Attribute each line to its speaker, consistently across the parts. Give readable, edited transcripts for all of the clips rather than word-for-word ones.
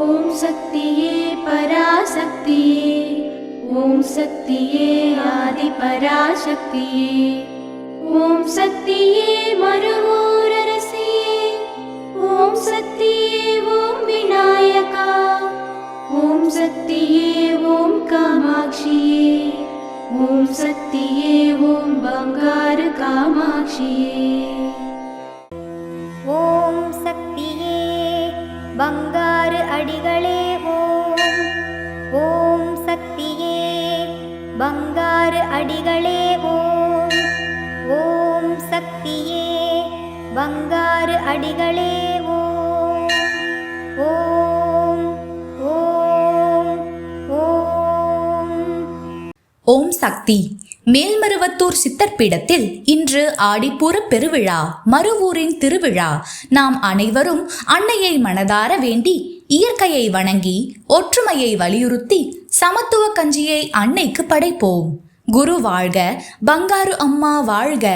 Speaker 1: ஓம் சக்தியே பராசக்தியே, ஓம் சக்தியே ஆதி பராசக்தியே, ஓம் சக்தியே மருவூரரசியே, ஓம் சக்தியே ஓம் விநாயகா, ஓம் சக்தியே ஓம் காமாட்சியே, ஓம் சக்தியே ஓம் பங்காரு காமாட்சியே.
Speaker 2: ஓம் சக்தியே பங்காரு அடிகளே ஓம். ஓம் சக்தியே பங்காரு அடிகளே ஓம். ஓம் சக்தியே பங்காரு அடிகளே ஓம். ஓம் ஓம் ஓம்.
Speaker 3: ஓம் சக்தி. மேல்மருவத்தூர் சித்தர்பீடத்தில் இன்று ஆடிப்பூர பெருவிழா, மருவூரின் திருவிழா. நாம் அனைவரும் அன்னையை மனதார வேண்டி, இயற்கையை வணங்கி, ஒற்றுமையை வலியுறுத்தி சமத்துவ கஞ்சியை அன்னைக்கு படைப்போம். குரு வாழ்க, பங்காரு அம்மா வாழ்க.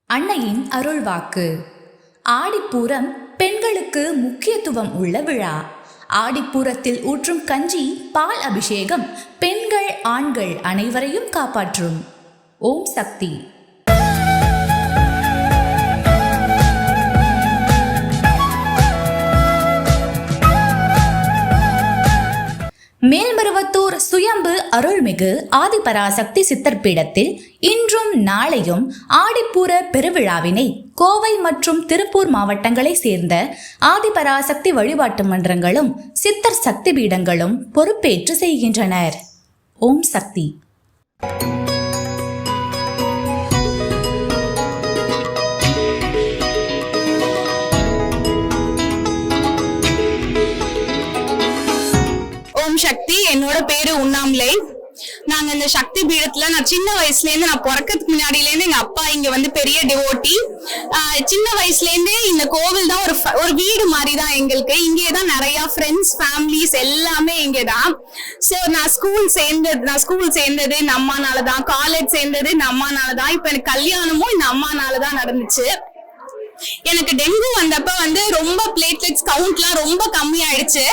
Speaker 3: அன்னையின் அருள்வாக்கு. ஆடிப்பூரம் பெண்களுக்கு முக்கியத்துவம் உள்ள விழா. ஆடிப்பூரத்தில் ஊற்றும் கஞ்சி, பால் அபிஷேகம் பெண்கள் ஆண்கள் அனைவரையும் காப்பாற்றும். ஓம் சக்தி. மேல்மருவத்தூர் சுயம்பு அருள்மிகு ஆதிபராசக்தி சித்தர்பீடத்தில் இன்றும் நாளையும் ஆடிப்பூர பெருவிழாவினை கோவை மற்றும் திருப்பூர் மாவட்டங்களை சேர்ந்த ஆதிபராசக்தி வழிபாட்டு மன்றங்களும் சித்தர் சக்தி பீடங்களும் பொறுப்பேற்று செய்கின்றனர். ஓம் சக்தி.
Speaker 4: ஓம் சக்தி. என்னோட பேரு உண்ணாமலை. நாங்க இந்த சக்தி பீடத்துல நான் சின்ன வயசுல இருந்து, நான் பிறக்கிறதுக்கு முன்னாடில இருந்து எங்க அப்பா இங்க வந்து பெரிய டிவோட்டி. சின்ன வயசுல இருந்தே இந்த கோவில் தான் ஒரு வீடு மாதிரி தான் எங்களுக்கு. இங்கேதான் நிறைய ஃப்ரெண்ட்ஸ் ஃபேமிலிஸ் எல்லாமே இங்கதான். சோ நான் ஸ்கூல் சேர்ந்தது இந்த அம்மானாலதான், காலேஜ் சேர்ந்தது இந்த அம்மானாலதான், இப்ப எனக்கு கல்யாணமும் இந்த அம்மானாலதான் நடந்துச்சு. எனக்கு டெங்கு வந்தப்ப வந்து ரொம்ப பிளேட்லெட்ஸ் கவுண்ட்லாம் ரொம்ப கம்மியாயிடுச்சு.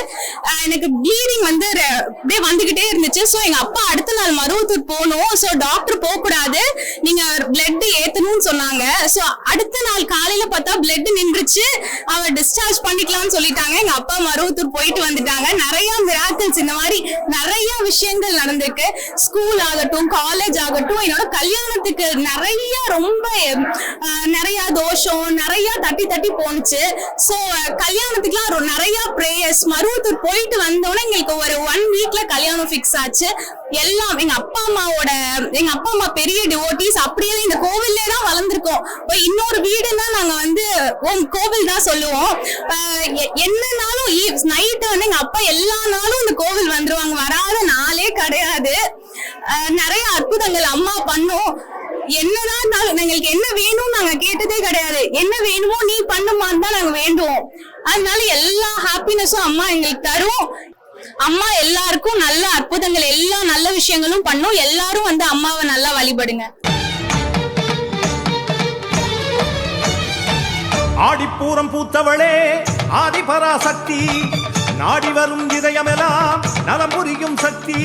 Speaker 4: எனக்கு ப்ளீடிங் வந்து அப்படியே வந்துகிட்டே இருந்துச்சு. ஸோ எங்க அப்பா அடுத்த நாள் மருவத்தூர் போகணும். ஸோ டாக்டர் போக கூடாது, நீங்க பிளட் ஏத்தணும்னு சொன்னாங்க. ஸோ அடுத்த நாள் காலையில பார்த்தா பிளட் நின்றுச்சு, அவர் டிஸ்சார்ஜ் பண்ணிக்கலாம்னு சொல்லிட்டாங்க. எங்க அப்பா மருவத்தூர் போயிட்டு வந்துட்டாங்க. நிறைய மிராக்கிள்ஸ், இந்த மாதிரி நிறைய விஷயங்கள் நடந்திருக்கு. ஸ்கூல் ஆகட்டும், காலேஜ் ஆகட்டும், என்னோட கல்யாணத்துக்கு நிறைய தோஷம் நிறைய தட்டி போனுச்சு. சோ கல்யாணத்துக்குலாம் நிறைய பிரேயர்ஸ். மருவத்தூர் போயிட்டு வந்தோடனே எங்களுக்கு ஒரு 1 வீக்ல கல்யாணம் ஃபிக்ஸ் ஆச்சு. எல்லாம் எங்க அப்பா அம்மா பெரிய டிவோட்டிஸ். அப்படியே இந்த கோவில்லே தான் வளர்ந்துருக்கோம். இன்னொரு வீடுன்னா நாங்க வந்து கோவில் தான் சொல்லுவோம். என்னன்னாலும் நைட்டு வந்து எங்க அப்பா எல்லா நாளும் இந்த கோவில் வந்துருவாங்க, வராத நாளே கிடையாது. நிறைய அற்புதங்கள் அம்மா பண்ணும். என்னதான் இருந்தாலும் எங்களுக்கு என்ன வேணும் நாங்க கேட்டதே கிடையாது. என்ன வேணுமோ நீ பண்ணுமான்னு தான் நாங்க வேண்டுவோம். அதனால எல்லா ஹாப்பினஸும் அம்மா எங்களுக்கு தரும். அம்மா எல்லாருக்கும் நல்ல அற்புதங்கள், எல்லா நல்ல விஷயங்களும் பண்ணும். எல்லாரும் வந்து அம்மாவை நல்லா வழிபடுங்க.
Speaker 5: ஆடிப்பூரம் பூத்தவளே ஆதிபராசக்தி, நாடி வரும் இதயமெல்லாம் நலம் புரியும் சக்தி.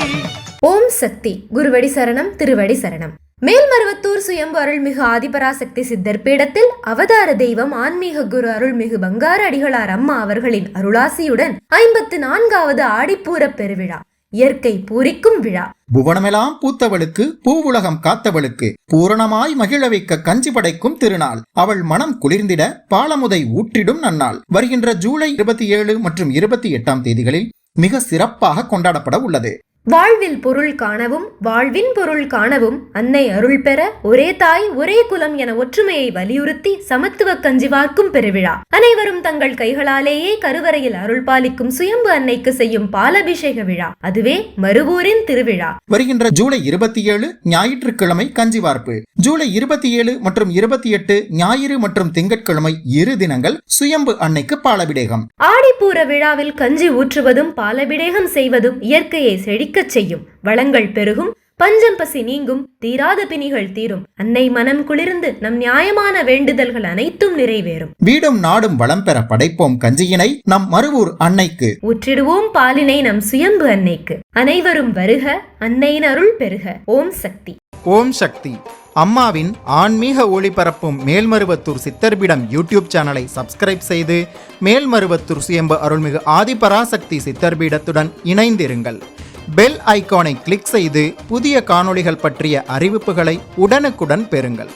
Speaker 6: ஓம் சக்தி. குருவடி சரணம், திருவடி சரணம். மேல்மருவத்தூர் சுயம்பு அருள்மிகு ஆதிபராசக்தி சித்தர் பீடத்தில் அவதார தெய்வம் ஆன்மீக குரு அருள்மிகு பங்காரு அடிகளார் அம்மா அவர்களின் அருளாசியுடன் 54வது ஆடிப்பூர பெருவிழா, இயற்கை பூரிக்கும் விழா.
Speaker 7: புவனமெல்லாம் பூத்தவளுக்கு, பூவுலகம் காத்தவளுக்கு, பூரணமாய் மகிழ வைக்க கஞ்சி படைக்கும் திருநாள், அவள் மனம் குளிர்ந்திட பாலமுதை ஊற்றிடும் நன்னாள். வருகின்ற ஜூலை 27 மற்றும் 28ஆம் தேதிகளில் மிக சிறப்பாக கொண்டாடப்பட உள்ளது.
Speaker 6: வாழ்வில் பொருள் காணவும் வாழ்வின் பொருள் காணவும் அன்னை அருள் பெற ஒரே தாய் ஒரே குலம் என ஒற்றுமையை வலியுறுத்தி சமத்துவ கஞ்சி வார்க்கும் பெருவிழா. அனைவரும் தங்கள் கைகளாலேயே கருவறையில் அருள் பாலிக்கும் சுயம்பு அன்னைக்கு செய்யும் பாலபிஷேக விழா, அதுவே மருவூரின் திருவிழா.
Speaker 7: வருகின்ற ஜூலை 27 ஞாயிற்றுக்கிழமை கஞ்சி வார்ப்பு, ஜூலை 27 மற்றும் 28 ஞாயிறு மற்றும் திங்கட்கிழமை 2 தினங்கள் சுயம்பு அன்னைக்கு பாலபிடேகம்.
Speaker 6: ஆடிப்பூர விழாவில் கஞ்சி ஊற்றுவதும் பாலபிடேகம் செய்வதும் இயற்கையை செழிக்க செழிக்கச் செய்யும். வளங்கள் பெருகும், பஞ்சம் பசி நீங்கும், தீராத பிணிகள் தீரும். அன்னை மனம் குளிர்ந்து நம் நியாயமான வேண்டுதல்கள் அனைத்தும் நிறைவேறும்.
Speaker 7: வீடும் நாடும் வளம் பெற படைப்போம் கஞ்சியினை நம் மருவூர் அன்னைக்கு.
Speaker 6: ஊற்றிடுவோம் பாலினை நம் சுயம்பு அன்னைக்கு. அனைவரும் வருக, அன்னையின் அருள் பெருக. ஓம் சக்தி.
Speaker 7: ஓம் சக்தி. அம்மாவின் ஆன்மீக ஒளிபரப்பும் மேல்மருவத்தூர் சித்தர்பீடம் யூடியூப் சேனலை சப்ஸ்கிரைப் செய்து மேல்மருவத்தூர் சுயம்பு அருள்மிகு ஆதிபராசக்தி சித்தர்பீடத்துடன் இணைந்திருங்கள். பெல் ஐகானை கிளிக் செய்து புதிய காணொளிகள் பற்றிய அறிவிப்புகளை உடனுக்குடன் பெறுங்கள்.